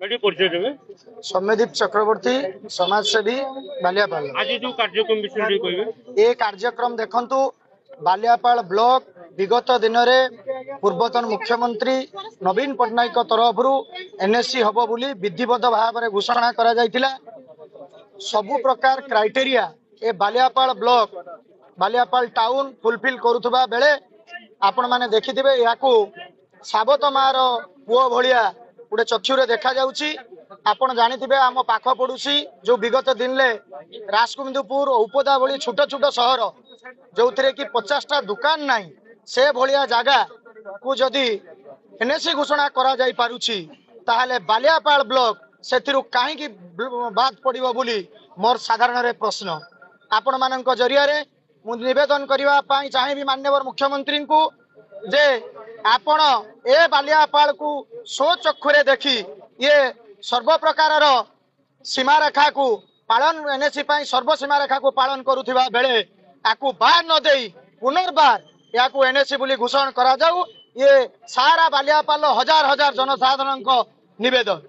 सौम्यदीप चक्रवर्ती समाजसेवी बालियापाल। आज जो कार्यक्रम विषय ये कार्यक्रम देखंतु बालियापाल ब्लॉक विगत दिन में पूर्वतन मुख्यमंत्री नवीन पट्टनायक तरफ एनएससी हम बोली विधिवत भाव में घोषणा करा जायतिला। सबु प्रकार क्राइटेरिया ए Baliapal block Baliapal town fulfil करुवा बेले आपण माने देखिथिबे याकू साबत मार पुओ भलिया गोटे चक्षुरे देखा जाउची। आपण जानिथिबे आम पाख पड़ोसी जो विगत दिन में राजकुंदपुर उपदा भली छोट छोट सहर जो थे कि 50टा दुकान नहीं से भलिया जगह को जदि एनएससी घोषणा करा जाई पारुची ताहले बालियापाल ब्लॉक से कहीं बाद पड़ो बोली मोर साधारण प्रश्न आपण मान जरिया निवेदन करने चाहिए माननीय मुख्यमंत्री को जे आपण ए बालियापाल को सो चक्षुरे देखी ये सर्व प्रकार सीमारेखा को पालन एनएससी सर्वसीमा रेखा को पालन करुवा बेले याकू बाहर न दे पुनर्बार याकू एनएससी बोली घोषणा करा जाऊ। ये सारा बालियापाल हजार हजार जनसाधारण निवेदन।